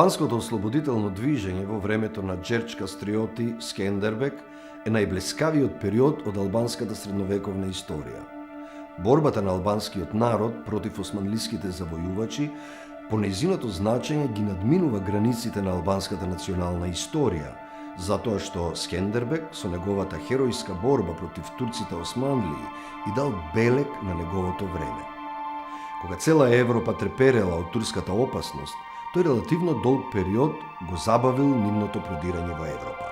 Албанското ослободително движење во времето на Джердж Кастриоти Скендербек е најблескавиот период од албанската средновековна историја. Борбата на албанскиот народ против османлиските завојувачи по нејзиното значење ги надминува границите на албанската национална историја, затоа што Скендербек со неговата херојска борба против турците османлии и дал белег на неговото време. Кога цела Европа треперела од турската опасност, тој релативно долг период го забавил нивното продирање во Европа.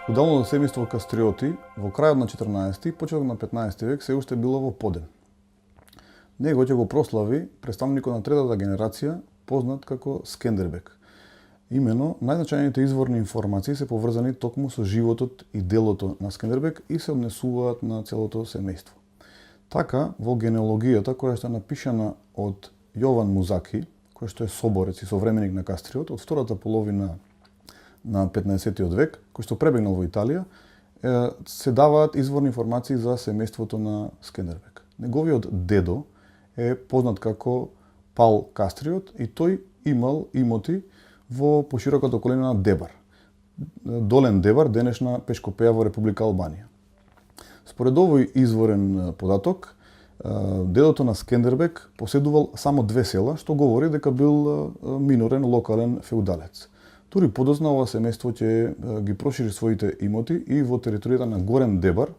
Феудалното семејство Кастриоти во крајот на 14 и почеток на 15 век се уште било во подем. Него ќе го прослави представникот на третата генерација, познат како Скендербек. Имено, најзначајните изворни информации се поврзани токму со животот и делото на Скендербек и се однесуваат на целото семејство. Така, во генеалогијата која што е напишана од Јован Музаки, кој што е соборец и современик на Кастриот, од втората половина на 15-тиот век, кој што пребегнал во Италија, се даваат изворни информации за семејството на Скендербек. Неговиот дедо е познат како Пал Кастриот и тој имал имоти во пошироката околина на Дебар. Долен Дебар, денешна Пешкопеја во Република Албанија. Според овој изворен податок, дедото на Скендербек поседувал само 2 села, што говори дека бил минорен локален феудалец. Тури подоцна ова семејство ќе ги прошири своите имоти и во територијата на Горен Дебар,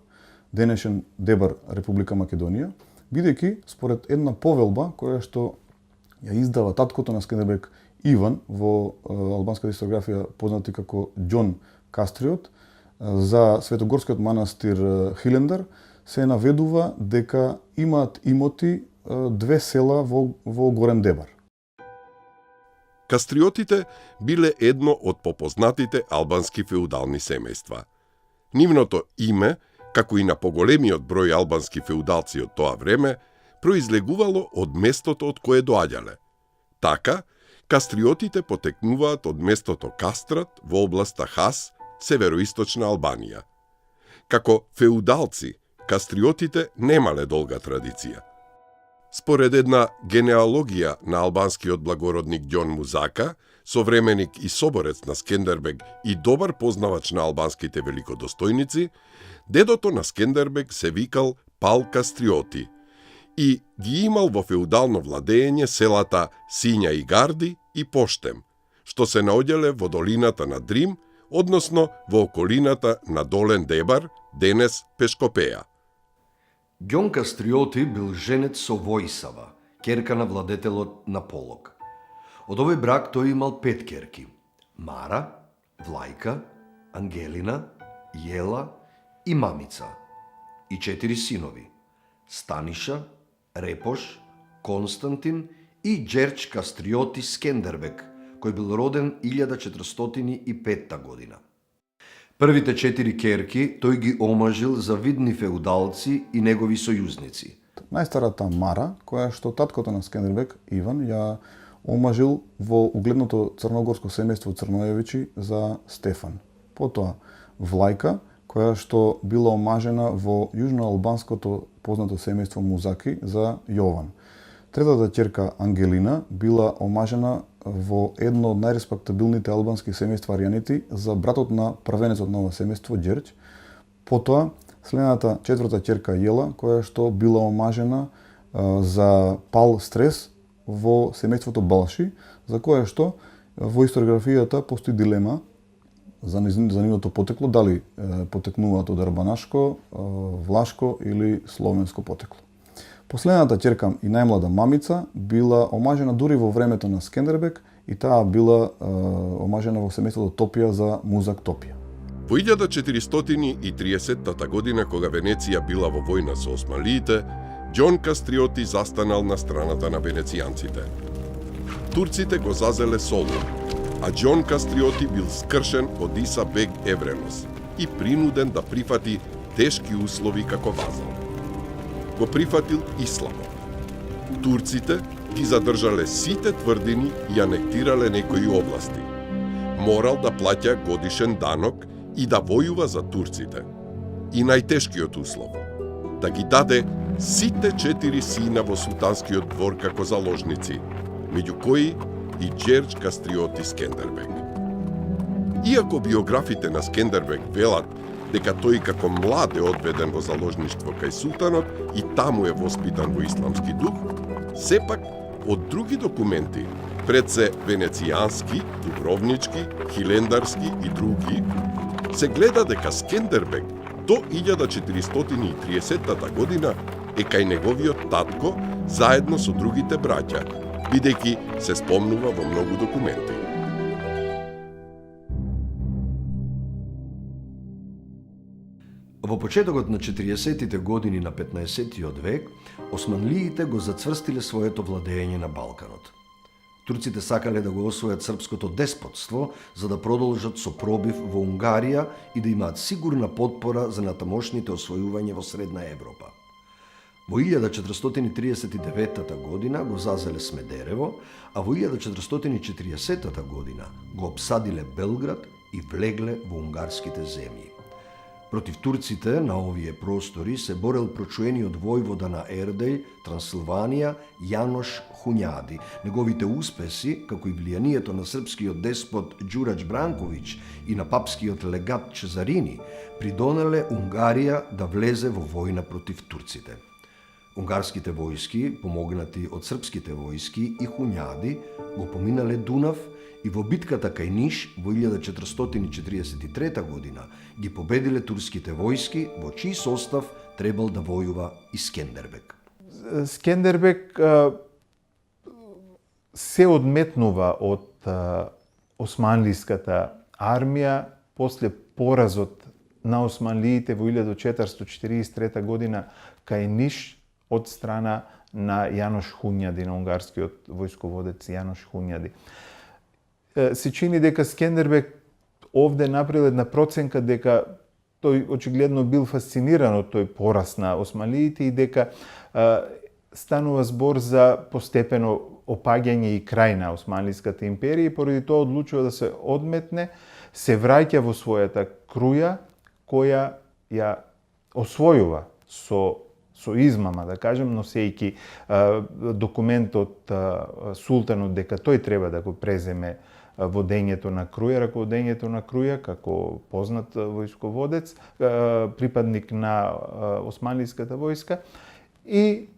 денешен Дебар, Република Македонија, бидејќи според една повелба која што ја издава таткото на Скендербек Иван во албанската историографија познати како Џон Кастриот, за светогорскиот манастир Хилендар, се наведува дека имаат имоти 2 села во Горен Дебар. Кастриотите биле едно од попознатите албански феудални семејства. Нивното име, како и на поголемиот број албански феудалци од тоа време, произлегувало од местото од кое доаѓале. Така, кастриотите потекнуваат од местото Кастрат во областа Хас, североисточна Албанија. Како феудалци, кастриотите немале долга традиција. Според една генеалогија на албанскиот благородник Ѓон Музака, современик и соборец на Скендербек и добар познавач на албанските великодостојници, дедото на Скендербек се викал Пал Кастриоти и ги имал во феудално владење селата Сиња и Гарди и Поштем, што се наоѓале во долината на Дрим, односно во околината на Долен Дебар, денес Пешкопеја. Ѓон Кастриоти бил женет со Војсава, керка на владетелот на Полог. Од овој брак тој имал 5 керки: Мара, Влајка, Ангелина, Јела и Мамица, и 4 синови: Станиша, Репош, Константин и Џердж Кастриоти Скендербек, кој бил роден 1405 година. Првите 4 керки тој ги омажил за видни феудалци и негови сојузници. Најстарата Мара, која што таткото на Скендербек Иван ја омажил во угледното црногорско семејство Црноевичи за Стефан. Потоа Влајка, која што била омажена во јужноалбанското познато семејство Музаки за Јован. Третата ќерка Ангелина била омажена во едно од најреспектабилните албански семејства Аријанити за братот на првенецот на ова семејство Џердж. Потоа следната четврта ќерка Јела, која што била омажена за Пал Стрес во семејството Балши, за кое што во историографијата постои дилема за нивното потекло, дали потекнуваат од арбанашко, влашко или словенско потекло. Последната ќерка и најмлада Мамица била омажена дури во времето на Скендербек и таа била омажена во семејството Топија за Музак Топија. Во 1430 година, кога Венеција била во војна со османлиите, Ѓон Кастриоти застанал на страната на венецијанците. Турците го зазеле Солун, а Ѓон Кастриоти бил скршен од Иса бег Евремос и принуден да прифати тешки услови како вазал. Го прифатил исламот. Турците ги задржале сите тврдини и анектирале некои области. Морал да плаќа годишен данок и да војува за турците. И најтешкиот услов – да ги даде сите 4 сина во султанскиот двор како заложници, меѓу кои и Джердж Кастриоти Скендербег. Иако биографите на Скендербег велат дека тој како млад е одведен во заложништво кај султанот и таму е воспитан во исламски дух, сепак од други документи, пред се венецијански, дубровнички, хилендарски и други, се гледа дека Скендербег до 1430 година е кај неговиот татко заедно со другите браќа, бидејќи се спомнува во многу документи. Во почетокот на 40-тите години на 15-тиот век, османлиите го зацврстиле своето владење на Балканот. Турците сакале да го освојат српското деспотство, за да продолжат со пробив во Унгарија и да имаат сигурна потпора за натамошните освојување во Средна Европа. Во 1439 година го зазеле Смедерево, а во 1440 година го обсадиле Белград и влегле во унгарските земји. Против турците на овие простори се борел прочуениот војвода на Ердеј, Трансилванија, Јанош Хунјади. Неговите успеси, како и влијанието на српскиот деспот Ѓураџ Бранковиќ и на папскиот легат Чезарини, придонеле Унгарија да влезе во војна против турците. Унгарските војски, помогнати од српските војски и Хунјади, го поминале Дунав и во битката кај Ниш во 1443 година ги победиле турските војски, во чиј состав требал да војува и Скендербег. Скендербег се одметнува од османлиската армија после поразот на османлиите во 1443 година кај Ниш од страна на Јанош Хунјади, на унгарскиот војсководец Јанош Хунјади. Се чини дека Скендербег овде направил една проценка дека тој очигледно бил фасциниран од тој пораз на османлиите и дека станува збор за постепено опаѓање и крај на Османлиската империја и поради тоа одлучува да се одметне, се враќа во својата Круја, која ја освојува со измама, да кажем, носејќи документ од султанот дека тој треба да го преземе водењето на Круја, раководењето на Круја, како познат војсководец, припадник на османлиската војска, и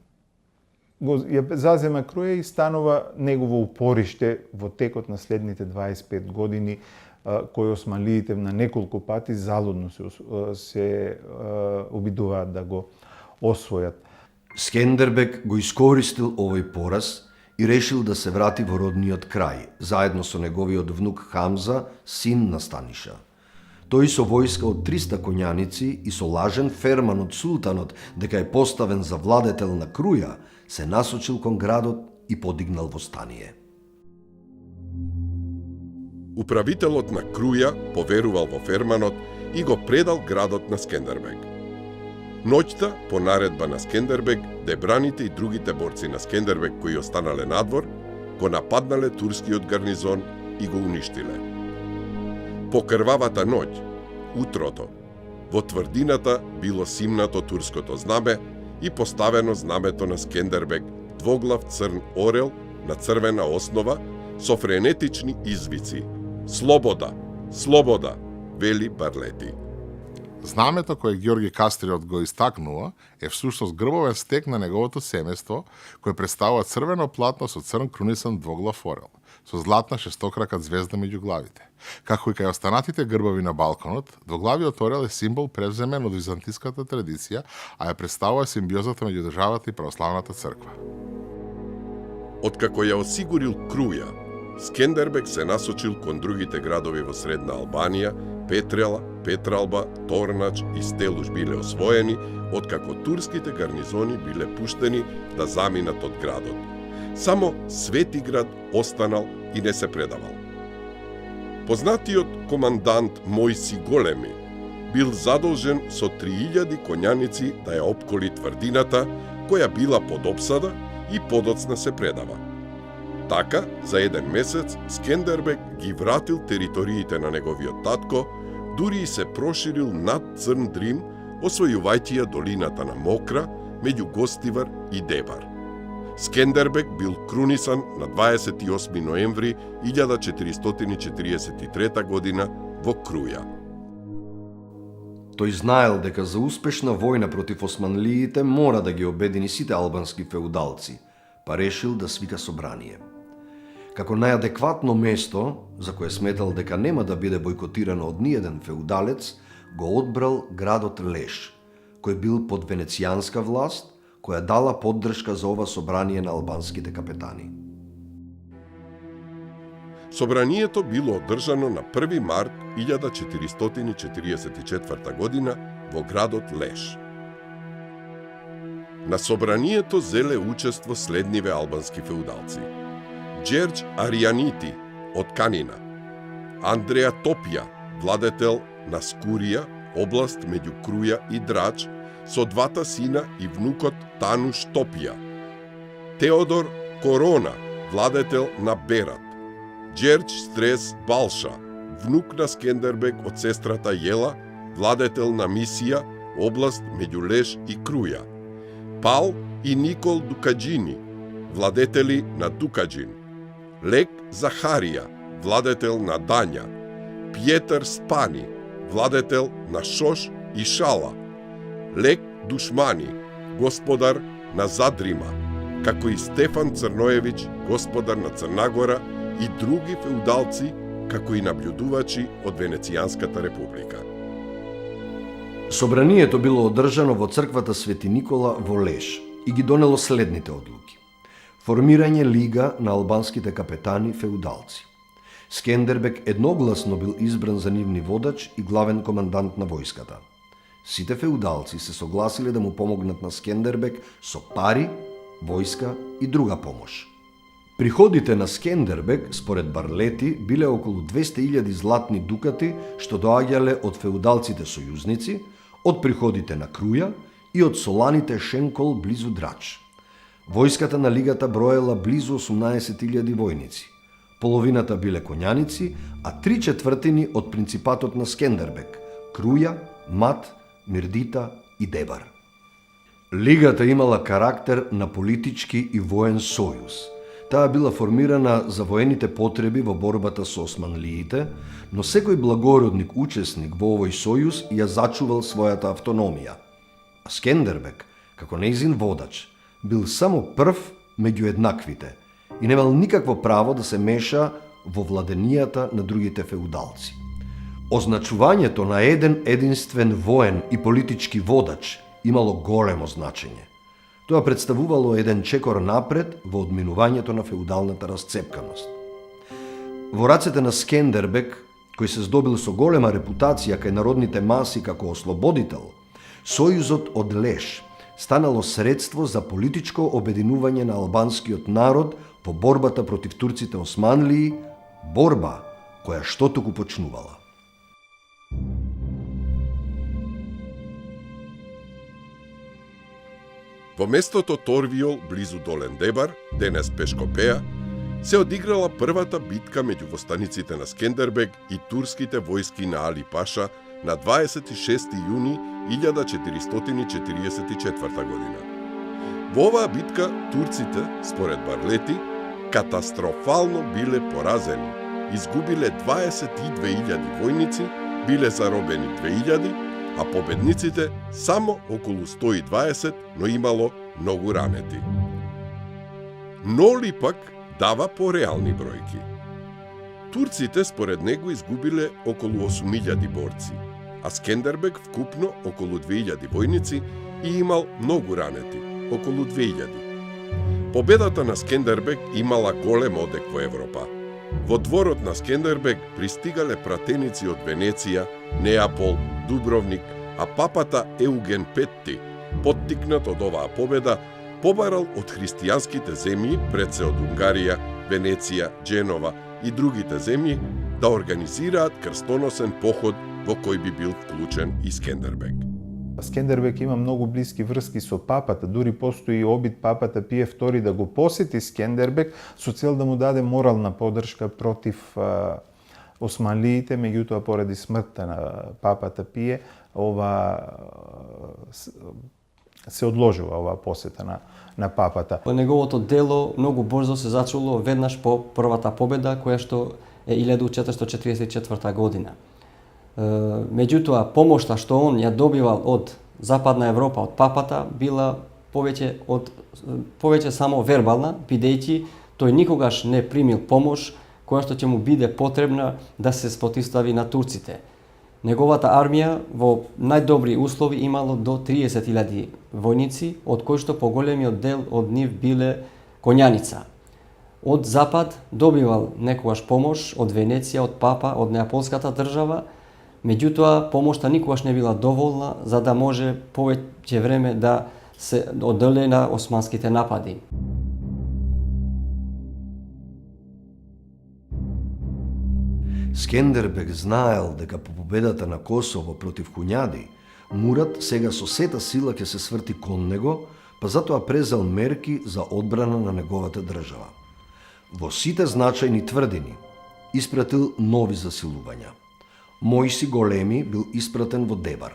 ја зазема Круја и станува негово упориште во текот на следните 25 години, кои османлиите на неколку пати залудно се обидуваат да го освојат. Скендербег го искористил овој пораз и решил да се врати во родниот крај, заедно со неговиот внук Хамза, син на Станиша. Тој со војска од 300 коњаници и со лажен ферман од султанот дека е поставен за владетел на Круја, се насочил кон градот и подигнал восстание. Управителот на Круја поверувал во ферманот и го предал градот на Скендербег. Ноќта, по наредба на Скендербег, дебраните и другите борци на Скендербег кои останале надвор, го нападнале турскиот гарнизон и го уништиле. По крвавата ноќ, утрото, во тврдината било симнато турското знаме и поставено знамето на Скендербег, двоглав црн орел на црвена основа со френетични извици. Слобода, слобода, вели Барлети. Знамето кое Ѓорги Кастриот го истакнува е всушност грбовен стек на неговото семејство, кој представува црвено платно со црн крунисан двоглав орел, со златна шестокрака звезда меѓу главите. Како и кај останатите грбови на Балканот, двоглавиот орел е символ превземен од византиската традиција, а ја представува симбиозата меѓу државата и православната црква. Откако ја осигурил Круја, Скендербег се насочил кон другите градови во Средна Албанија, Петрела, Петралба, Торнач и Стелуш биле освоени, откако турските гарнизони биле пуштени да заминат од градот. Само Светиград останал и не се предавал. Познатиот командант Мојси Големи бил задолжен со 3000 коњаници да ја опколи тврдината, која била под опсада и подоцна се предава. Така, за еден месец, Скендербег ги вратил териториите на неговиот татко, дури и се проширил над Црн Дрим, освојувајќи ја долината на Мокра, меѓу Гостивар и Дебар. Скендербек бил крунисан на 28 ноември 1443 година во Круја. Тој знаел дека за успешна војна против османлиите мора да ги обедини сите албански феудалци, па решил да свика собрание. Како најадекватно место, за кое сметал дека нема да биде бойкотирано од ниеден феудалец, го одбрал градот Леш, кој бил под венецијанска власт, која дала поддршка за ова собрание на албанските капетани. Собранието било одржано на 1 март 1444 година во градот Леш. На собранието зеле учество следниве албански феудалци: Джердж Аријанити од Канина, Андреа Топија, владетел на Скурија, област меѓу Круја и Драч, со двата сина и внукот Тануш Топија, Теодор Корона, владетел на Берат, Джердж Стрес Балша, внук на Скендербек од сестрата Јела, владетел на Мисија, област меѓу Леш и Круја, Пал и Никол Дукаджини, владетели на Дукаджин, Лек Захарија, владетел на Дања, Пјетар Спани, владетел на Шош и Шала, Лек Душмани, господар на Задрима, како и Стефан Црноевиќ, господар на Црнагора, и други феудалци, како и наблюдувачи од Венецијанската република. Собранието било одржано во црквата Свети Никола во Леш и ги донело следните одлуки: формирање лига на албанските капетани феудалци. Скендербек едногласно бил избран за нивни водач и главен командант на војската. Сите феудалци се согласиле да му помогнат на Скендербек со пари, војска и друга помош. Приходите на Скендербек, според Барлети, биле околу 200.000 златни дукати, што доаѓале од феудалците сојузници, од приходите на Круја и од соланите Шенкол близу Драч. Војската на лигата броела близу 18.000 војници. Половината биле коњаници, а 3/4 од принципатот на Скендербек – Круја, Мат, Мирдита и Дебар. Лигата имала карактер на политички и воен сојуз. Таа била формирана за воените потреби во борбата со османлиите, но секој благородник учесник во овој сојуз ја зачувал својата автономија. А Скендербек, како нејзин водач, бил само прв меѓу еднаквите и немал никакво право да се меша во владенијата на другите феудалци. Означувањето на единствен воен и политички водач имало големо значење. Тоа представувало еден чекор напред во одминувањето на феудалната расцепканост. Во рацете на Скендербек, кој се здобил со голема репутација кај народните маси како ослободител, сојузот од Леш станало средство за политичко обединување на албанскиот народ во борбата против турците османлии, борба која што туку почнувала. Во местото Торвиол, близу Долен Дебар, денес Пешкопеа, се одиграла првата битка меѓу востаниците на Скендербек и турските војски на Али Паша на 26 јуни 1444 година. Во оваа битка турците, според Барлети, катастрофално биле поразени, изгубиле 22.000 војници, биле заробени 2.000, а победниците само околу 120, но имало многу ранети. Ноли пак дава пореални бројки. Турците според него изгубиле околу 8.000 борци, а Скендербек вкупно околу 2.000 војници и имал многу ранети, околу 2.000. Победата на Скендербек имала голем одек во Европа. Во дворот на Скендербек пристигале пратеници од Венеција, Неапол, Дубровник, а папата Еуген Петти, поттикнат од оваа победа, побарал од христијанските земји, пред се од Унгарија, Венеција, Дженова и другите земји, да организираат крстоносен поход во кој би бил вклучен и Скендербек. Скендербек има многу блиски врски со папата, дури постои обид папата Пие II да го посети Скендербек со цел да му даде морална поддршка против османлиите, меѓутоа поради смртта на папата Пие, ова се одложува оваа посета на папата. Неговото дело многу брзо се зачуло веднаш по првата победа, која што е 1444 година. Меѓутоа, помошта што он ја добивал од Западна Европа, од папата, била повеќе само вербална, бидејќи тој никогаш не примил помош која што ќе му биде потребна да се спротивстави на турците. Неговата армија во најдобри услови имало до 30.000 војници, од кои што поголемиот дел од нив биле конјаница. Од запад добивал некогаш помош од Венеција, од папа, од неаполската држава, меѓутоа помошта никогаш не била доволна за да може повеќе време да се одолее на османските напади. Скендербег знаел дека по победата на Косово против Хуњади, Мурат сега со сета сила ќе се сврти кон него, па затоа презел мерки за одбрана на неговата држава. Во сите значајни тврдини испратил нови засилувања. Мојси Големи бил испратен во Дебар,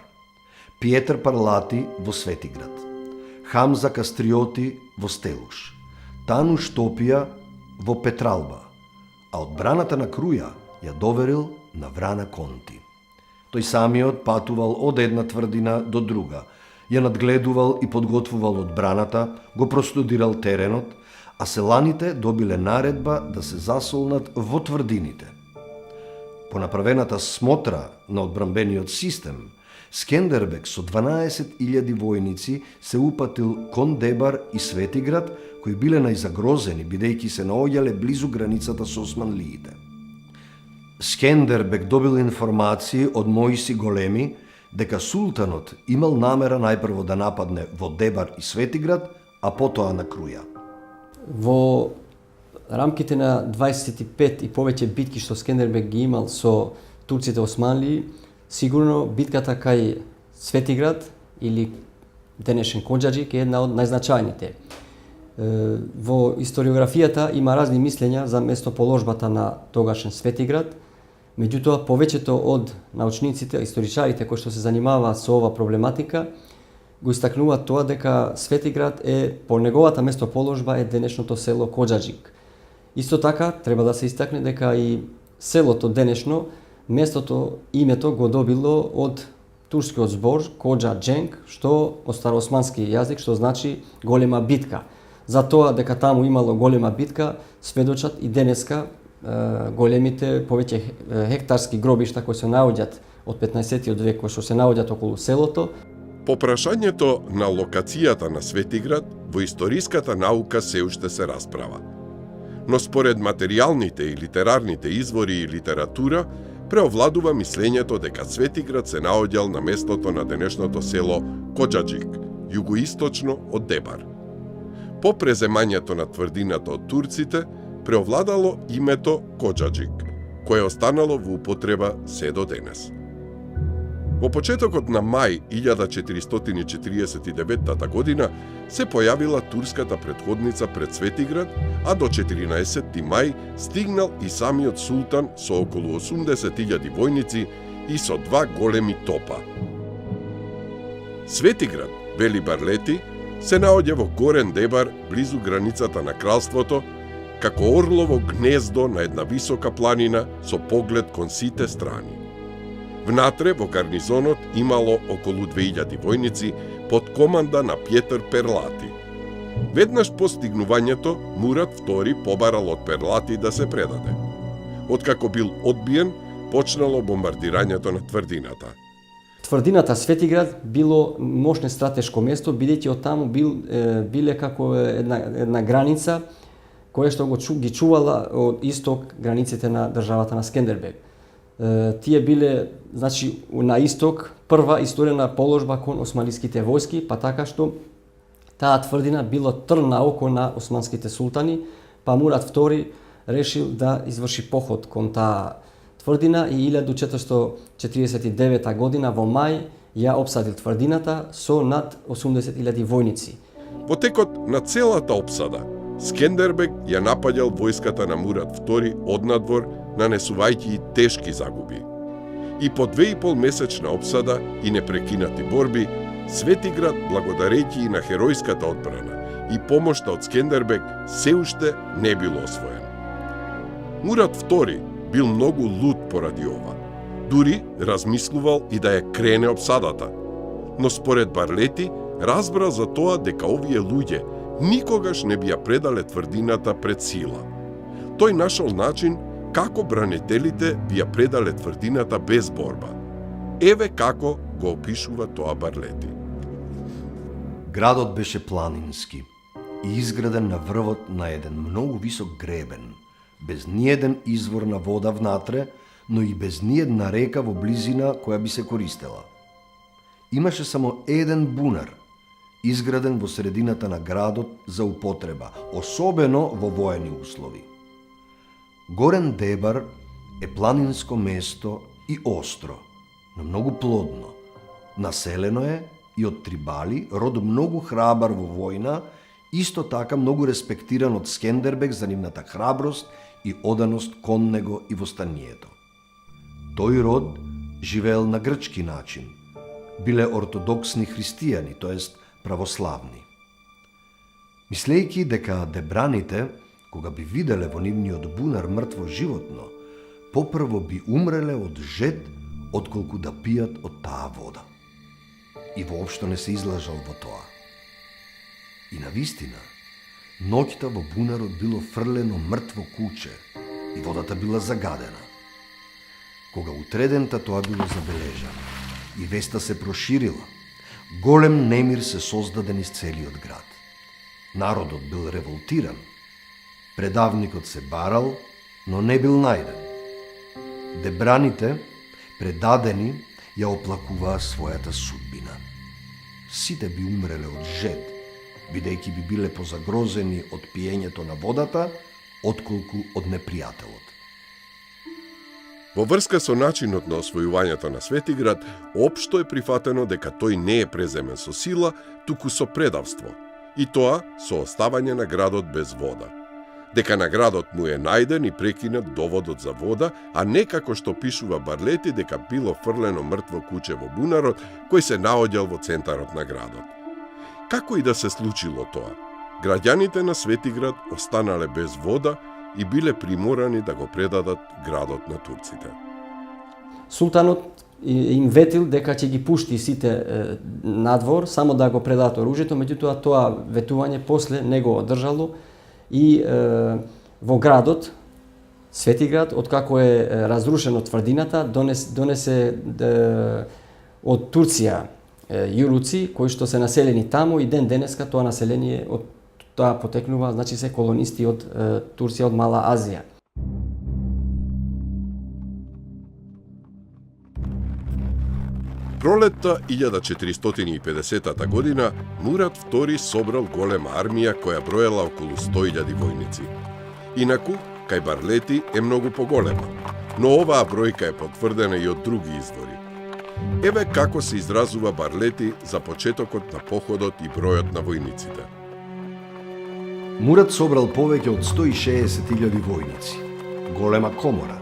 Пиетар Парлати во Светиград, Хамза Кастриоти во Стелуш, Тану Штопија во Петралба, а одбраната на Круја ја доверил на Врана Конти. Тој самиот патувал од една тврдина до друга, ја надгледувал и подготвувал одбраната, го простудирал теренот, а селаните добиле наредба да се засолнат во тврдините. По направената смотра на одбранбениот систем, Скендербег со 12.000 војници се упатил кон Дебар и Светиград, кои биле најзагрозени бидејќи се наоѓале близу границата со османлиите. Скендербег добил информации од Мојси Големи дека султанот имал намера најпрво да нападне во Дебар и Светиград, а потоа на Круја. Во рамките на 25 и повеќе битки што Скендербег ги имал со турците османлии, сигурно битката кај Светиград или денешен Коџаџик е една од најзначајните. Во историографијата има разни мислења за местоположбата на тогашен Светиград, меѓутоа повеќето од научниците, историчарите кои што се занимаваат со ова проблематика, го истакнуваат тоа дека Светиград е по неговата местоположба е денешното село Коџаџик. Исто така треба да се истакне дека и селото денешно местото името го добило од турскиот збор Коџа-Џенг, што од староосмански јазик што значи голема битка. За тоа дека таму имало голема битка сведочат и денеска големите повеќе хектарски гробишта кои се наоѓаат од 15-тиот век кои што се наоѓаат околу селото. По прашањето на локацијата на Светиград во историската наука се уште се расправа. Но според материјалните и литерарните извори и литература, преовладува мислењето дека Светиград се наоѓал на местото на денешното село Коџаџик, југоисточно од Дебар. По преземањето на тврдината од турците, преовладало името Коџаџик, кое останало во употреба се до денес. Во почетокот на мај 1449 година се појавила турската претходница пред Светиград, а до 14 мај стигнал и самиот султан со околу 80.000 војници и со 2 големи топа. Светиград, вели Барлети, се наоѓа во Горен Дебар, близу границата на кралството, како орлово гнездо на една висока планина со поглед кон сите страни. Внатре во гарнизонот имало околу 2000 војници под команда на Пиетар Перлати. Веднаш по стигнувањето, Мурат II побарал од Перлати да се предаде. Откако бил одбиен, почнало бомбардирањето на тврдината. Тврдината Светиград било мощно стратешко место, бидејќи од таму биле како една граница која што ги чувала од исток границите на државата на Скендербег. Тие биле, значи, на исток прва исторена положба кон османлиските војски, па така што таа тврдина било трн на око на османските султани, па Мурат II решил да изврши поход кон таа тврдина и 1449 година во мај ја опсадил тврдината со над 80.000 војници. Во текот на целата опсада, Скендербег ја напаѓал војската на Мурат II однадвор, нанесувајќи и тешки загуби. И по 2,5 месечна опсада и непрекинати борби, Светиград, благодарејќи и на херојската одбрана и помошта од Скендербег, се уште не бил освоен. Мурат II бил многу луд поради ова. Дури размислувал и да ја крене обсадата. Но според Барлети, разбра за тоа дека овие луѓе никогаш не би ја предале тврдината пред сила. Тој нашол начин како бранителите би ја предале тврдината без борба. Еве како го опишува тоа Барлети. Градот беше планински и изграден на врвот на еден многу висок гребен, без ниеден извор на вода внатре, но и без ниедна река во близина која би се користела. Имаше само еден бунар, изграден во средината на градот за употреба, особено во воени услови. Горен Дебар е планинско место и остро, но многу плодно. Населено е и од трибали, род многу храбар во војна, исто така многу респектиран од Скендербег за нивната храброст и оданост кон него и во станието. Тој род живеел на грчки начин, биле ортодоксни христијани, тоест православни. Мислејќи дека дебраните, кога би виделе во нивниот бунар мртво животно, попрво би умреле од жед, отколку да пијат од таа вода. И воопшто не се излажал во тоа. И навистина, ноќта во бунарот било фрлено мртво куче и водата била загадена. Кога утредента тоа било забележано и веста се проширила, голем немир се создаде низ целиот град. Народот бил револтиран. Предавникот се барал, но не бил најден. Дебраните, предадени, ја оплакуваа својата судбина. Сите би умреле од жед, бидејќи би биле позагрозени од пиењето на водата, отколку од непријателот. Во врска со начинот на освојувањето на Светиград, општо е прифатено дека тој не е преземен со сила, туку со предавство, и тоа со оставање на градот без вода. Дека на градот му е најден и прекинат доводот за вода, а не како што пишува Барлети дека било фрлено мртво куче во бунарот кој се наоѓал во центарот на градот. Како и да се случило тоа, граѓаните на Светиград останале без вода и биле приморани да го предадат градот на турците. Султанот им ветил дека ќе ги пушти сите надвор, само да го предадат оружјето, меѓутоа тоа ветување после не го одржало и во градот, Светиград, откако е разрушено тврдината, донесе од Турција јулуци, кои што се населени таму и ден денеска тоа население од тоа потекнува, значи се колонисти од Турција, од Мала Азија. Пролетта 1450 година Мурат II собрал голема армија која броела околу 100.000 војници. Инаку, кај Барлети е многу поголема, но оваа бројка е потврдена и од други извори. Еве како се изразува Барлети за почетокот на походот и бројот на војниците. Мурат собрал повеќе од 160.000 војници, голема комора,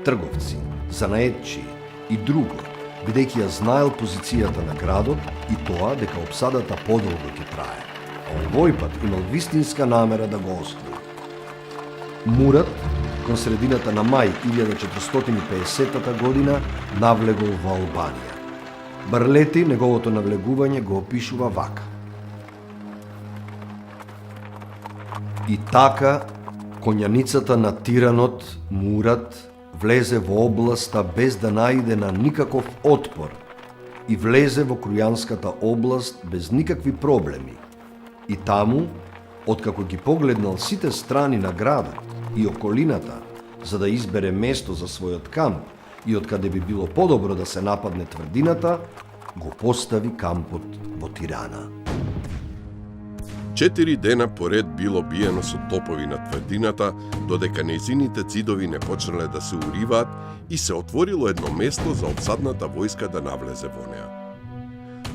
трговци, занаетчи и друго, бидејќи ја знаел позицијата на градот и тоа дека обсадата подолго ќе трае, а овој пат имал вистинска намера да го освои. Мурат, кон средината на мај 1450 година, навлегол во Албанија. Барлети неговото навлегување го опишува вака. И така, конјаницата на тиранот Мурат влезе во областа без да најде на никаков отпор и влезе во Крујанската област без никакви проблеми. И таму, откако ги погледнал сите страни на градот и околината, за да избере место за својот камп и откаде би било подобро да се нападне тврдината, го постави кампот во Тирана. 4 дена поред било биено со топови на тврдината, додека нејзините цидови не почнале да се уриваат и се отворило едно место за обсадната војска да навлезе во неа.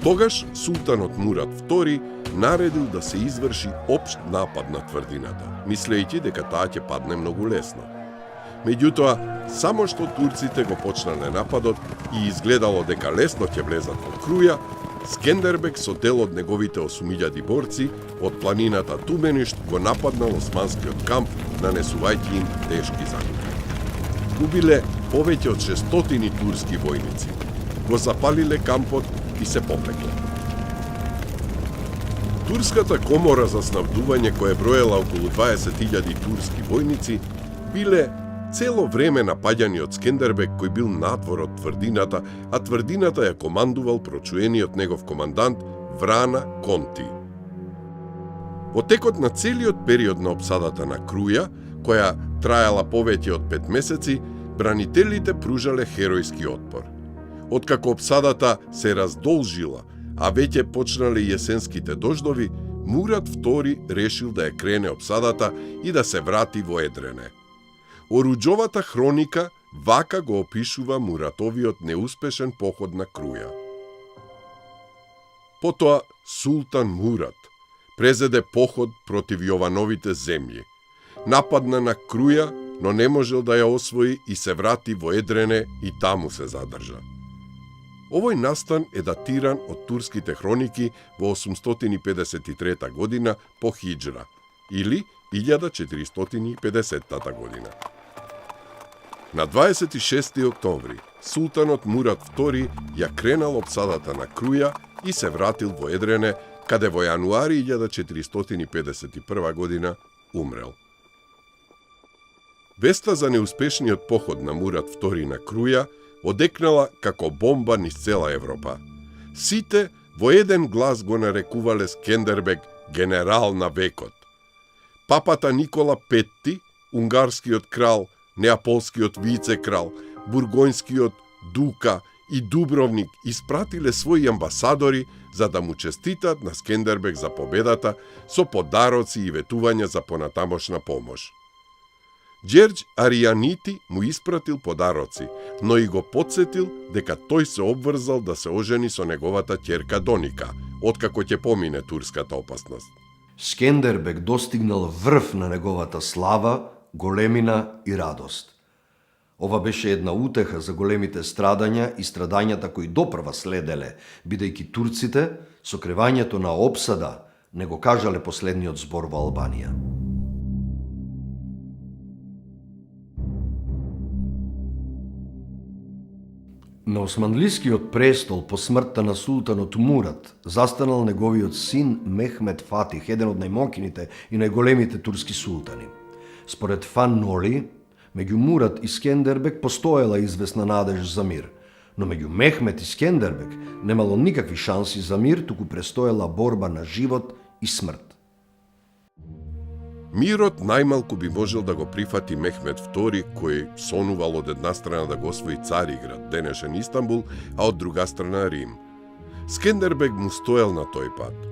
Тогаш султанот Мурат II наредил да се изврши општ напад на тврдината, мислејќи дека таа ќе падне многу лесно. Меѓутоа, само што турците го почнале нападот и изгледало дека лесно ќе влезат во Круја, Скендербег со дел од неговите 8000 борци од планината Туменишт го нападнал османскиот камп, нанесувајќи им тешки загуби. Убиле повеќе од 600 турски војници, го запалиле кампот и се попекле. Турската комора за снабдување, која броела околу 20.000 турски војници, биле цело време напаѓани од Скендербег, кој бил надвор од тврдината, а тврдината ја командувал прочуениот негов командант Врана Конти. Во текот на целиот период на обсадата на Круја, која трајала повеќе од 5 месеци, бранителите пружале херојски отпор. Откако обсадата се раздолжила, а веќе почнале јесенските дождови, Мурат II решил да ја крене обсадата и да се врати во Едрене. Оруџовата хроника вака го опишува Муратовиот неуспешен поход на Круја. Потоа Султан Мурат презеде поход против Јовановите земји. Нападна на Круја, но не можел да ја освои и се врати во Едрене и таму се задржа. Овој настан е датиран од турските хроники во 853 година по Хиџра, или 1450 година. На 26. октомври, султанот Мурат II ја кренал обсадата на Круја и се вратил во Едрене, каде во јануари 1451 година умрел. Веста за неуспешниот поход на Мурат II на Круја одекнала како бомба низ цела Европа. Сите во еден глас го нарекувале Скендербег генерал на векот. Папата Никола V, унгарскиот крал, неаполскиот вице-крал, бургојнскиот дука и Дубровник испратиле своји амбасадори за да му честитат на Скендербег за победата со подароци и ветувања за понатамошна помош. Ѓерѓ Аријанити му испратил подароци, но и го потсетил дека тој се обврзал да се ожени со неговата ќерка Доника, откако ќе помине турската опасност. Скендербег достигнал врв на неговата слава, големина и радост. Ова беше една утеха за големите страдања и страдањата кои допрва следеле, бидејќи турците со кревањето на обсада не го кажале последниот збор во Албанија. На османлискиот престол по смртта на султанот Мурат застанал неговиот син Мехмед Фатих, еден од најмокините и најголемите турски султани. Според Фан Ноли, меѓу Мурат и Скендербег постоела известна надеж за мир, но меѓу Мехмед и Скендербег немало никакви шанси за мир, туку престоела борба на живот и смрт. Мирот најмалку би можел да го прифати Мехмед II, кој сонувал од една страна да го освои Цариград, денешен Истанбул, а од друга страна Рим. Скендербег му стоел на тој пат.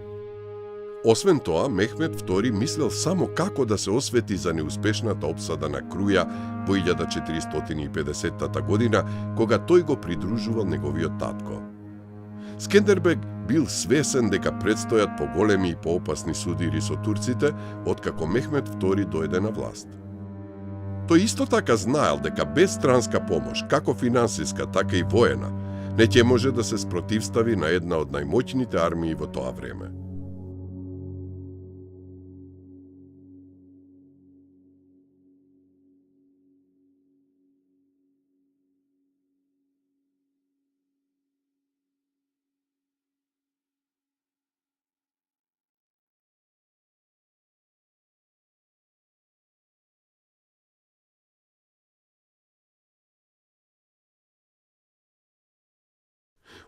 Освен тоа, Мехмед II мислел само како да се освети за неуспешната обсада на Круја во 1450 година, кога тој го придружувал неговиот татко. Скендербег бил свесен дека предстојат поголеми и поопасни судири со турците, откако Мехмед II дојде на власт. Тој исто така знаел дека без странска помош, како финансиска, така и воена, не ќе може да се спротивстави на една од најмоќните армии во тоа време.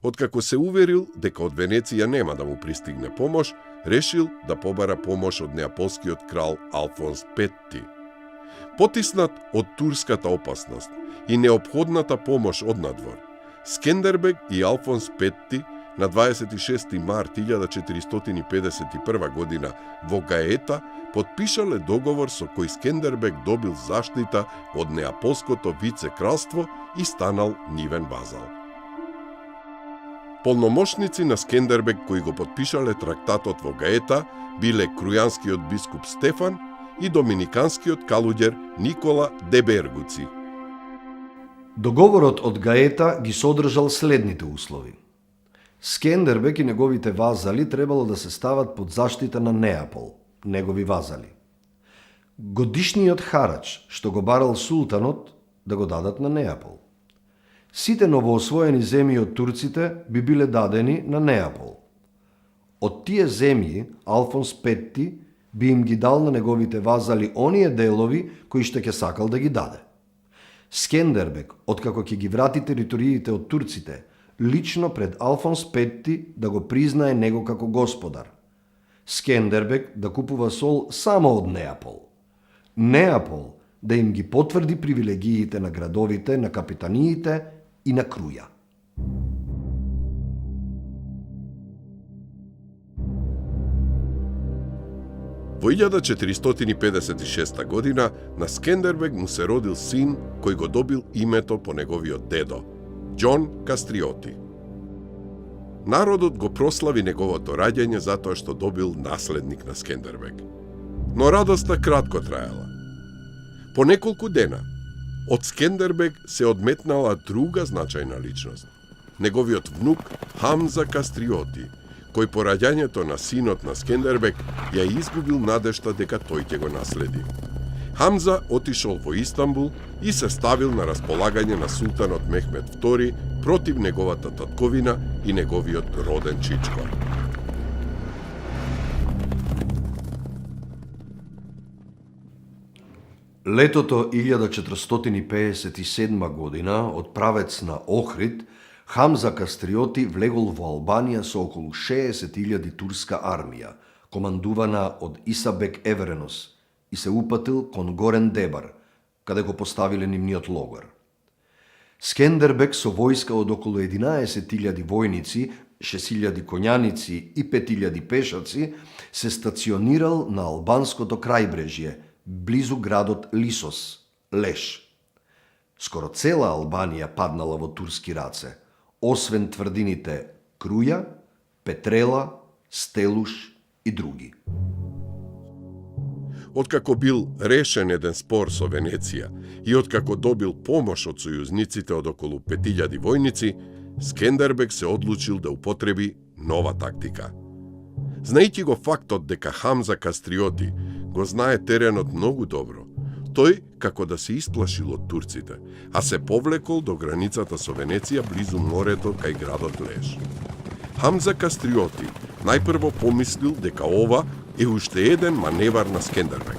Откако се уверил дека од Венеција нема да му пристигне помош, решил да побара помош од неаполскиот крал Алфонс V. Потиснат од турската опасност и неопходната помош од надвор, Скендербег и Алфонс V на 26. март 1451 година во Гаета подпишале договор со кој Скендербег добил заштита од неаполското вице-кралство и станал нивен вазал. Полномошници на Скендербег кои го подпишале трактатот во Гаета биле крујанскиот бискуп Стефан и доминиканскиот калуѓер Никола де Бергуци. Договорот од Гаета ги содржал следните услови. Скендербек и неговите вазали требало да се стават под заштита на Неапол, негови вазали. Годишниот харач, што го барал султанот, да го дадат на Неапол. Сите новоосвоени земји од турците би биле дадени на Неапол. Од тие земји Алфонс V би им ги дал на неговите вазали оние делови кои што ќе сакал да ги даде. Скендербек, откако ќе ги врати териториите од турците, лично пред Алфонс V да го признае него како господар. Скендербек да купува сол само од Неапол. Неапол да им ги потврди привилегиите на градовите, на капитаниите и на Круја. Во 1456 година на Скендербек му се родил син кој го добил името по неговиот дедо, Џон Кастриоти. Народот го прослави неговото раѓање затоа што добил наследник на Скендербек. Но радоста кратко траела. По неколку дена од Скендербек се одметнала друга значајна личност. Неговиот внук Хамза Кастриоти, кој по раѓањето на синот на Скендербек ја изгубил надежта дека тој ќе го наследи. Хамза отишол во Истанбул и се ставил на располагање на султанот Мехмед II против неговата татковина и неговиот роден чичко. Летото 1457 година, од правец на Охрид, Хамза Кастриоти влегол во Албанија со околу 60.000 турска армија, командувана од Исабек Еверенос, и се упатил кон Горен Дебар, каде го поставиле нивниот логор. Скендербек со војска од околу 11.000 војници, 6.000 коњаници и 5.000 пешаци се стационирал на албанското крајбрежје, близу градот Лисос, Леш. Скоро цела Албанија паднала во турски раце, освен тврдините Круја, Петрела, Стелуш и други. Откако бил решен еден спор со Венеција и откако добил помош од сојузниците од околу 5000 војници, Скендербек се одлучил да употреби нова тактика. Знаејќи го фактот дека Хамза Кастриоти го знае теренот многу добро, тој како да се исплашил од турците, а се повлекол до границата со Венеција близу морето кај градот Леш. Хамза Кастриоти најпрво помислил дека ова е уште еден маневар на Скендербек.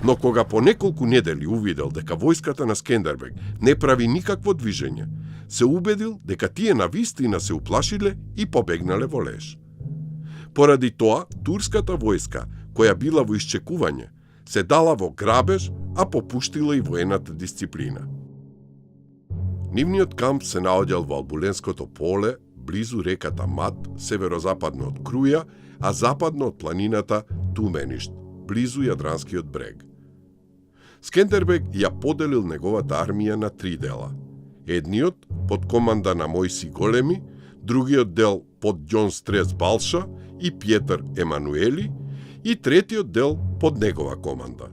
Но кога по неколку недели увидел дека војската на Скендербек не прави никакво движење, се убедил дека тие навистина се уплашиле и побегнале во Леш. Поради тоа, турската војска, која била во исчекување, се дала во грабеж, а попуштила и воената дисциплина. Нивниот камп се наоѓал во Албуленското поле, близу реката Мат, северозападно од Круја, а западно од планината Туменишт, близу Јадранскиот брег. Скендербек ја поделил неговата армија на 3 дела. Едниот под команда на Мојси Големи, другиот дел под Ѓон Стрес Балша и Пјетар Емануели и третиот дел под негова команда.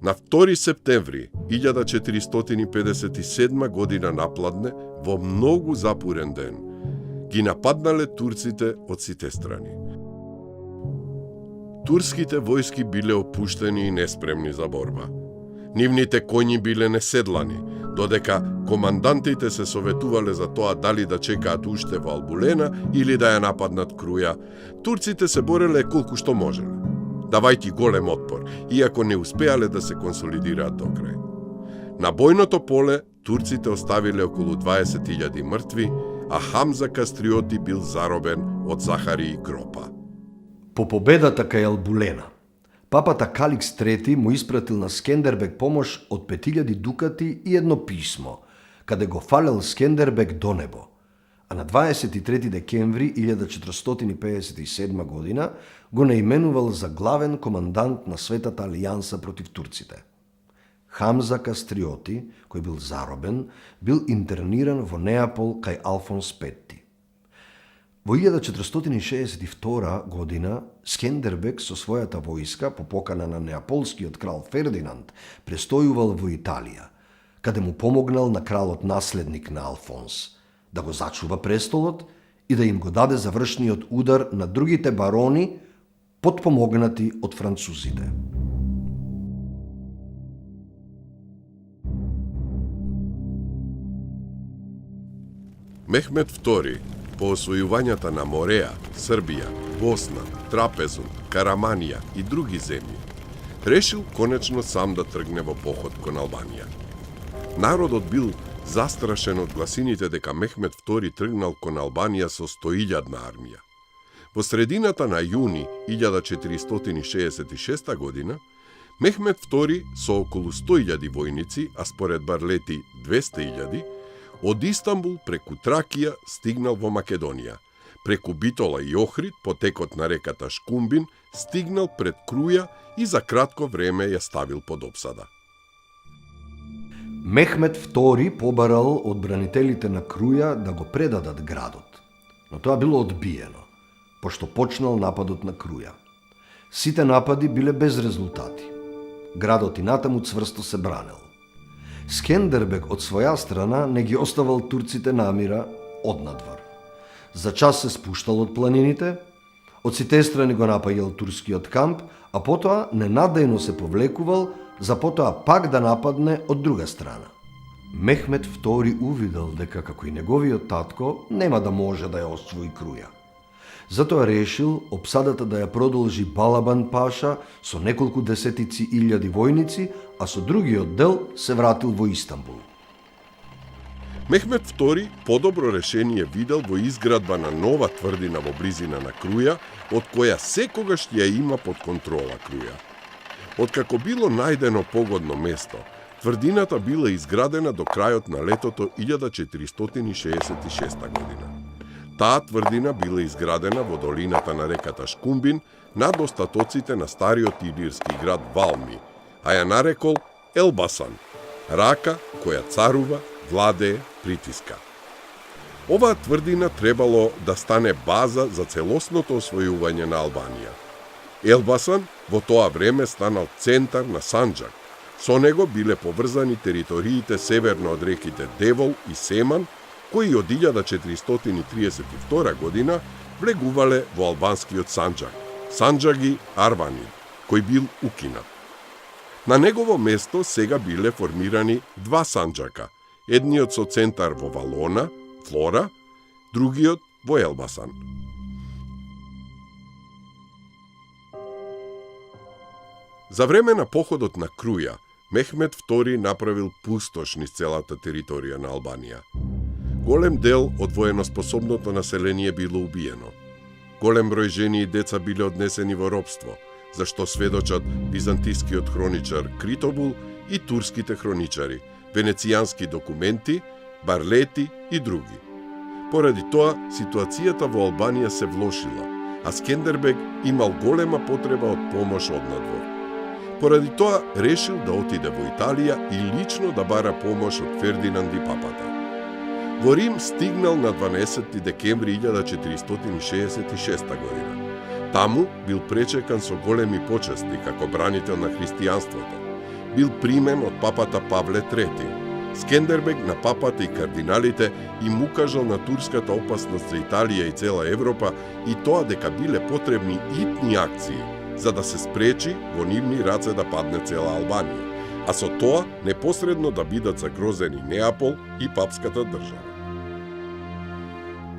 На 2 септември 1457 година напладне, во многу запурен ден, ги нападнале турците од сите страни. Турските војски биле опуштени и неспремни за борба. Нивните коњи биле неседлани, додека командантите се советувале за тоа дали да чекаат уште во Албулена или да ја нападнат Круја. Турците се бореле колку што можеле, давајќи голем отпор, иако не успеале да се консолидираат до крај. На бојното поле турците оставиле околу 20.000 мртви, а Хамза Кастриоти бил заробен од Захари и Гропа. По победата кај Албулена, папата Каликс III му испратил на Скендербек помош од 5000 дукати и едно писмо, каде го фалел Скендербек до небо. А на 23 декември 1457 година го наименувал за главен командант на Светата алијанса против турците. Хамза Кастриоти, кој бил заробен, бил интерниран во Неапол кај Алфонс V. Во 1462 година Скендербек со својата војска по покана на неаполскиот крал Фердинанд престојувал во Италија, каде му помогнал на кралот наследник на Алфонс да го зачува престолот и да им го даде завршниот удар на другите барони, потпомогнати од французите. Мехмет II, по освојувањата на Мореа, Србија, Босна, Трапезун, Караманија и други земји, решил конечно сам да тргне во поход кон Албанија. Народот бил застрашен од гласините дека Мехмет II тргнал кон Албанија со 100.000 армија. Во средината на јуни 1466 година, Мехмет II со околу 100.000 војници, а според Барлети 200.000, од Истанбул преку Тракија стигнал во Македонија, преку Битола и Охрид по текот на реката Шкумбин стигнал пред Круја и за кратко време ја ставил под опсада. Мехмет II побарал од бранителите на Круја да го предадат градот, но тоа било одбиено, пошто почнал нападот на Круја. Сите напади биле без резултати. Градот и натаму цврсто се бранел. Скендербек од своја страна не ги оставал турците намира однадвор. За час се спуштал од планините, од сите страни го напаѓал турскиот камп, а потоа ненадејно се повлекувал, за потоа пак да нападне од друга страна. Мехмет II увидел дека како и неговиот татко нема да може да ја освои Круја. Затоа решил опсадата да ја продолжи Балабан Паша со неколку десетици илјади војници, а со другиот дел се вратил во Истанбул. Мехмет II подобро решение видел во изградба на нова тврдина во близина на Круја, од која секогаш ја има под контрола Круја. Откако било најдено погодно место, тврдината била изградена до крајот на летото 1466 година. Таа тврдина била изградена во долината на реката Шкумбин над остатоците на стариот илирски град Валми, а ја нарекол Елбасан, рака која царува, владее, притиска. Оваа тврдина требало да стане база за целосното освојување на Албанија. Елбасан во тоа време станал центар на Санџак. Со него биле поврзани териториите северно од реките Девол и Семан, кои од 1432 година влегувале во албанскиот Санџак, Санџаги Арвани, кој бил укинат. На негово место сега биле формирани два Санџака, едниот со центар во Валона, Флора, другиот во Елбасан. За време на походот на Круја, Мехмет II направил пустош низ целата територија на Албанија. Голем дел од военоспособното население било убиено. Голем број жени и деца биле однесени во робство, за што сведочат византискиот хроничар Критобул и турските хроничари, венецијански документи, Барлети и други. Поради тоа, ситуацијата во Албанија се влошила, а Скендербег имал голема потреба од помош однадвор. Поради тоа, решил да отиде во Италија и лично да бара помош од Фердинанд и папата. Во Рим стигнал на 12 декември 1466 година. Таму бил пречекан со големи почести како бранител на христијанството. Бил примен од папата Павле III. Скендербег на папата и кардиналите им укажал на турската опасност за Италија и цела Европа и тоа дека биле потребни итни акции за да се спречи во нивни раце да падне цела Албанија, а со тоа непосредно да бидат загрозени Неапол и папската држава.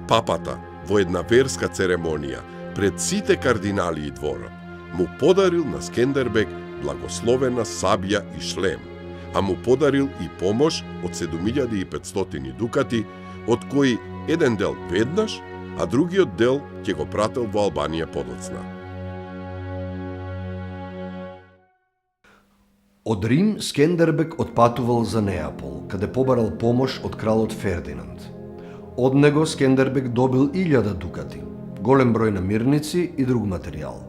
Папата во една верска церемонија пред сите кардинали и дворот му подарил на Скендербег благословена сабја и шлем, а му подарил и помош од 7500 дукати, од кои еден дел веднаш, а другиот дел ќе го прател во Албанија подоцна. Од Рим Скендербег отпатувал за Неапол, каде побарал помош од кралот Фердинанд. Од него Скендербег добил 1000 дукати, голем број намирници и друг материјал.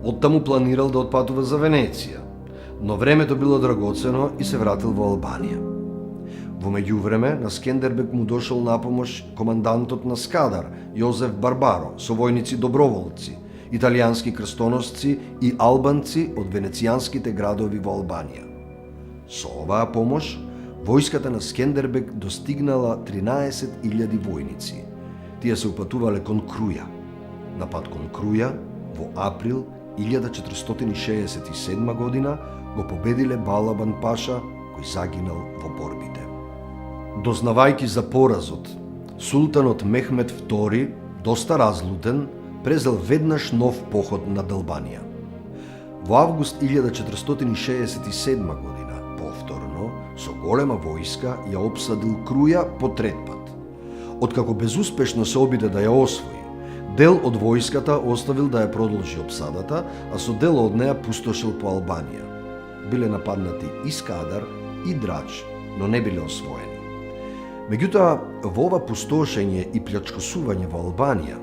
Оттаму планирал да отпатува за Венеција, но времето било драгоцено и се вратил во Албанија. Во меѓувреме на Скендербег му дошол на помош командантот на Скадар, Јозеф Барбаро, со војници доброволци, италијански крстоносци и албанци од венецијанските градови во Албанија. Со оваа помош, војската на Скендербег достигнала 13.000 војници. Тие се упатувале кон Круја. На пат кон Круја, во април 1467 година, го победиле Балабан Паша, кој загинал во борбите. Дознавајќи за поразот, султанот Мехмед II, доста разлутен, презел веднаш нов поход на Албанија. Во август 1467 година, повторно, со голема војска ја опсадил Круја по трет пат. Откако безуспешно се обиде да ја освои, дел од војската оставил да ја продолжи опсадата, а со дел од неа пустошил по Албанија. Биле нападнати и Скадар и Драч, но не биле освоени. Меѓутоа, во ова пустошење и плячкосување во Албанија,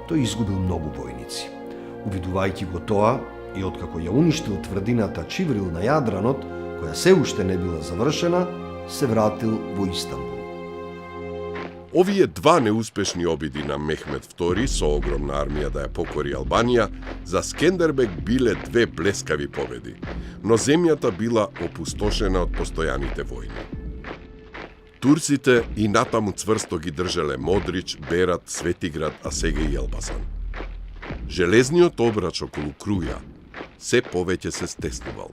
тој изгубил многу војници. Увидувајќи го тоа, и откако ја уништил тврдината Чиврил на Јадранот, која се уште не била завршена, се вратил во Истанбул. Овие два неуспешни обиди на Мехмед II со огромна армија да ја покори Албанија, за Скендербег биле две блескави победи, но земјата била опустошена од постојаните војни. Турците и натаму цврсто ги држеле Модрич, Берат, Светиград, а сега и Елбасан. Железниот обрач околу Круја се повеќе се стеснувал.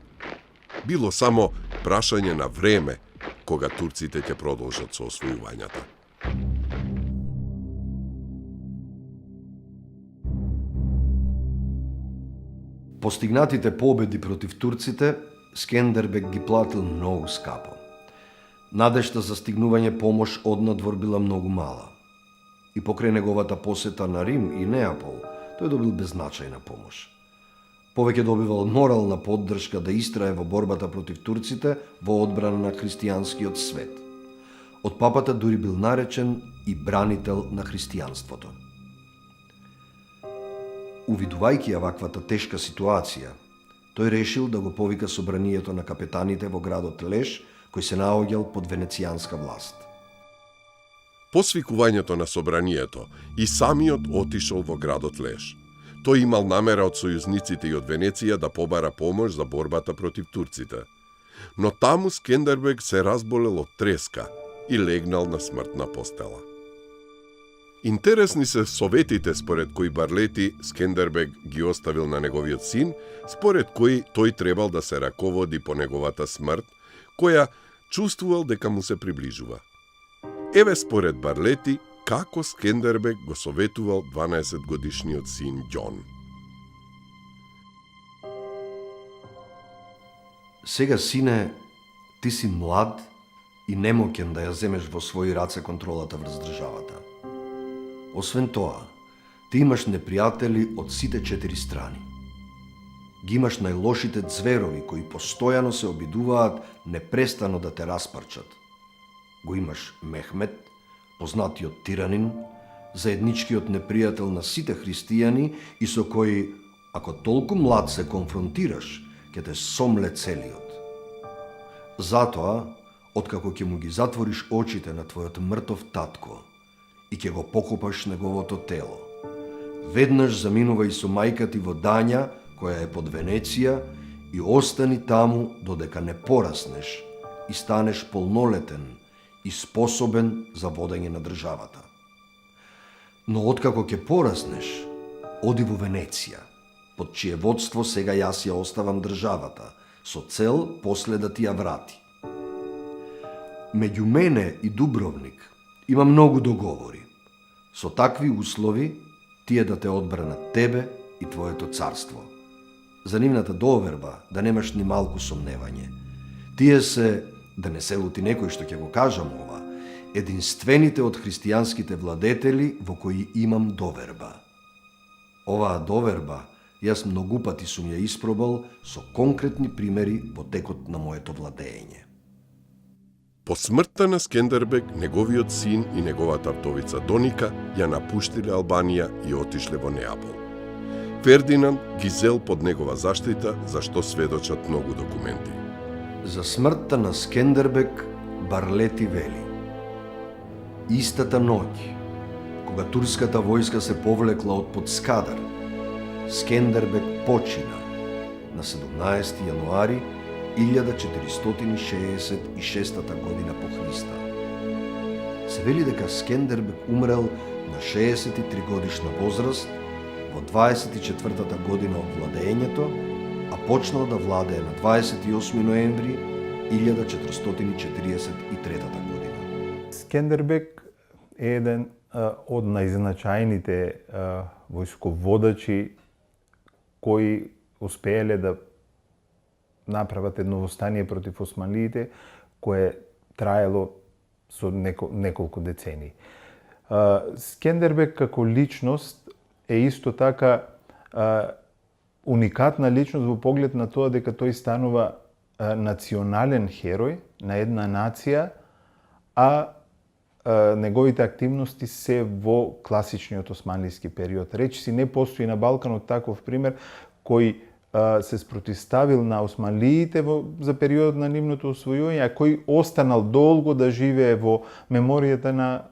Било само прашање на време кога турците ќе продолжат со освојувањата. Постигнатите победи против турците, Скендербег ги платил многу скапо. Надежта за стигнување помош однадвор била многу мала. И покрај неговата посета на Рим и Неапол, тој добил беззначајна помош. Повеќе добивал морална поддршка да истрае во борбата против турците во одбрана на христијанскиот свет. Од папата дури бил наречен и бранител на христијанството. Увидувајќи ја ваквата тешка ситуација, тој решил да го повика собранието на капетаните во градот Леш, кој се наоѓал под венецијанска власт. По свикувањето на собранието, и самиот отишол во градот Леш. Тој имал намера од сојузниците и од Венеција да побара помош за борбата против турците. Но таму Скендербег се разболел од треска и легнал на смртна постела. Интересни се советите според кои Барлети Скендербег ги оставил на неговиот син, според кои тој требал да се раководи по неговата смрт, која чувствувал дека му се приближува. Еве според Барлети како Скендербег го советувал 12-годишниот син Ѓон. Сега, сине, ти си млад и немоќен да ја земеш во своји раце контролата врз државата. Освен тоа, ти имаш непријатели од сите 4 страни. Ги имаш најлошите зверови кои постојано се обидуваат непрестано да те распарчат. Го имаш Мехмед, познатиот тиранин, заедничкиот непријател на сите христијани и со кој, ако толку млад се конфронтираш, ќе те сомле целиот. Затоа, откако ќе му ги затвориш очите на твојот мртов татко и ќе го покопаш неговото тело, веднаш заминувај со мајка ти во Дања, која е под Венеција, и остани таму додека не пораснеш и станеш полнолетен и способен за водење на државата. Но откако ќе пораснеш, оди во Венеција, под чие водство сега јас ја оставам државата, со цел после да ти ја врати. Меѓу мене и Дубровник има многу договори. Со такви услови, тие да те одбранат тебе и твоето царство. За нивната доверба да немаш ни малку сомневање. Тие се, да не се лути некој што ќе го кажам ова, единствените од христијанските владетели во кои имам доверба. Оваа доверба јас многу пати сум ја испробал со конкретни примери во текот на моето владење. По смртта на Скендербег, неговиот син и неговата вдовица Доника ја напуштиле Албанија и отишле во Неапол. Фердинанд ги зел под негова заштита, за што сведочат многу документи. За смртта на Скендербег Барлети вели: истата ноќ, кога турската војска се повлекла од под Скадар, Скендербег почина на 17 јануари 1466 година по Христа. Се вели дека Скендербег умрел на 63 годишна возраст во 24-та година од владењето, а почнал да владее на 28 ноември 1443 година. Скендербек е еден од најзначајните војсководачи кои успееле да направат едно востание против османлиите кое траело со неколку децении. Скендербек како личност е исто така уникатна личност во поглед на тоа дека тој станува национален херој на една нација, а неговите активности се во класичниот османлиски период. Речиси не постои на Балканот таков пример кој се спротивставил на османлиите за периодот на нивното освојување, а кој останал долго да живее во меморијата на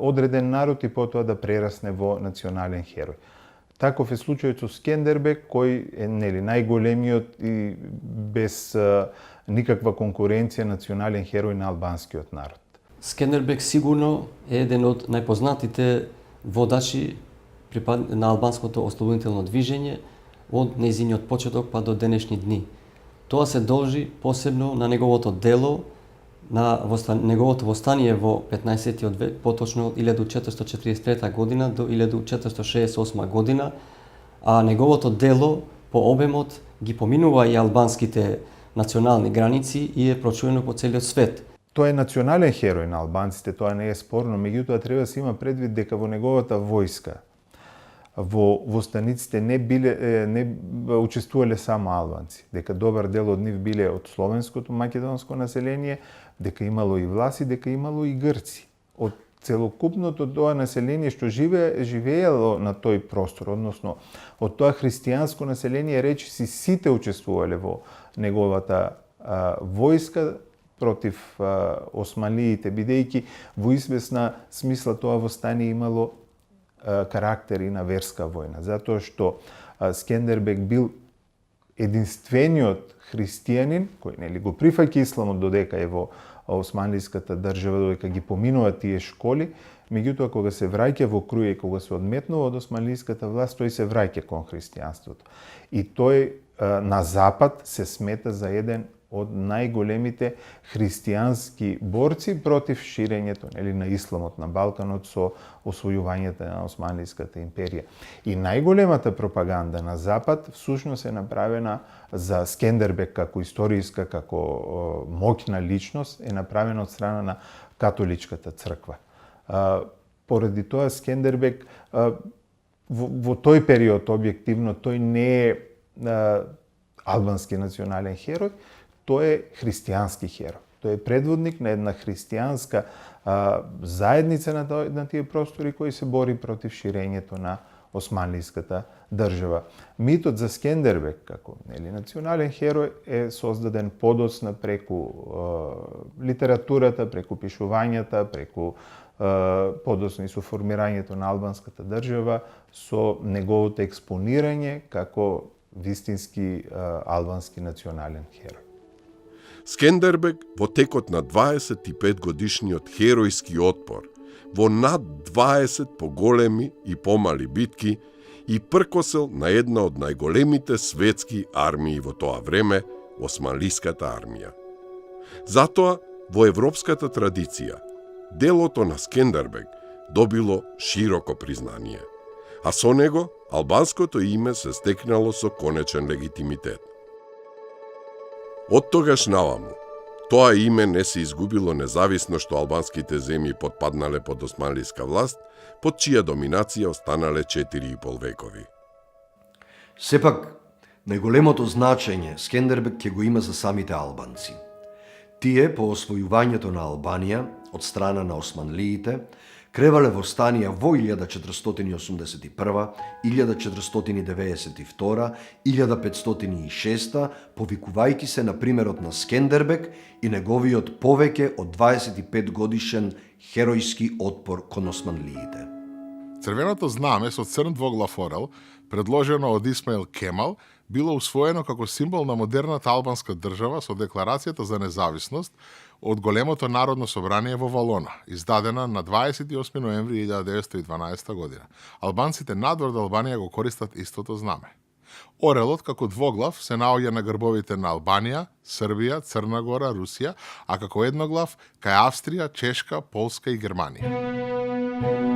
одреден народ и потоа да прерасне во национален херој. Таков е случајот со Скендербек, кој е најголемиот и без никаква конкуренција национален херој на албанскиот народ. Скендербек сигурно е еден од најпознатите водачи на албанското ослободително движење од нејзиниот почеток па до денешни дни. Тоа се должи посебно на неговото дело, на неговото востание во 15-тиот век, поточно од 1443 година до 1468 година, а неговото дело по обемот ги поминува и албанските национални граници и е прочуено по целиот свет. Тоа е национален херој на албанците, тоа не е спорно, меѓутоа треба да се има предвид дека во неговата војска во станиците не учествувале само албанци, дека добар дел од нив биле од словенското македонско население, дека имало и власи, дека имало и грци. Од целокупното тоа население што живеело на тој простор, односно од тоа христијанско население, речиси сите учествувале во неговата војска против османлиите, бидејќи во известна смисла тоа востание имало карактер и на верска војна, затоа што Скендербек бил единствениот христијанин кој го прифаќа исламот додека е во османлиската држава, додека ги поминува тие школи, меѓутоа кога се враќа во Круја и кога се одметнува од османлиската власт, тој се враќа кон христијанството. И тој на запад се смета за еден од најголемите христијански борци против ширењето на исламот на Балканот со освојувањето на Османлиската империја. И најголемата пропаганда на запад всушност е направена за Скендербек како историска, како моќна личност, е направена од страна на католичката црква. Поради тоа Скендербек во тој период објективно тој не е албански национален херој, тој е христијански херој. Тој е предводник на една христијанска заедница на тие простори кои се бори против ширењето на османлиската држава. Митот за Скендербек како национален херој е создаден подоцна преку литературата, преку пишувањата, преку подоцна и со формирањето на албанската држава, со неговото експонирање како вистински албански национален херој. Скендербек во текот на 25 годишниот херојски отпор, во над 20 поголеми и помали битки, и пркосел на една од најголемите светски армии во тоа време, Османлиската армија. Затоа, во европската традиција, делото на Скендербек добило широко признание, а со него албанското име се стекнало со конечен легитимитет. Од тогаш наваму, тоа име не се изгубило независно што албанските земји потпаднале под османлиска власт, под чија доминација останале 4,5 векови. Сепак, најголемото значење Скендербек ќе го има за самите албанци. Тие, по освојувањето на Албанија од страна на османлиите, кревале востанија во 1481, 1492, 1506, повикувајќи се на примерот на Скендербек и неговиот повеќе од 25 годишен херојски отпор кон османлиите. Црвеното знаме со црн двоглав орел, предложено од Исмаил Кемал, било усвоено како символ на модерната албанска држава со Декларацијата за независност од големото народно собрание во Валона, издадена на 28 ноември 1912 година. Албанците надвор од Албанија го користат истото знаме. Орелот како двоглав се наоѓа на грбовите на Албанија, Србија, Црна Гора, Русија, а како едноглав кај Австрија, Чешка, Полска и Германија.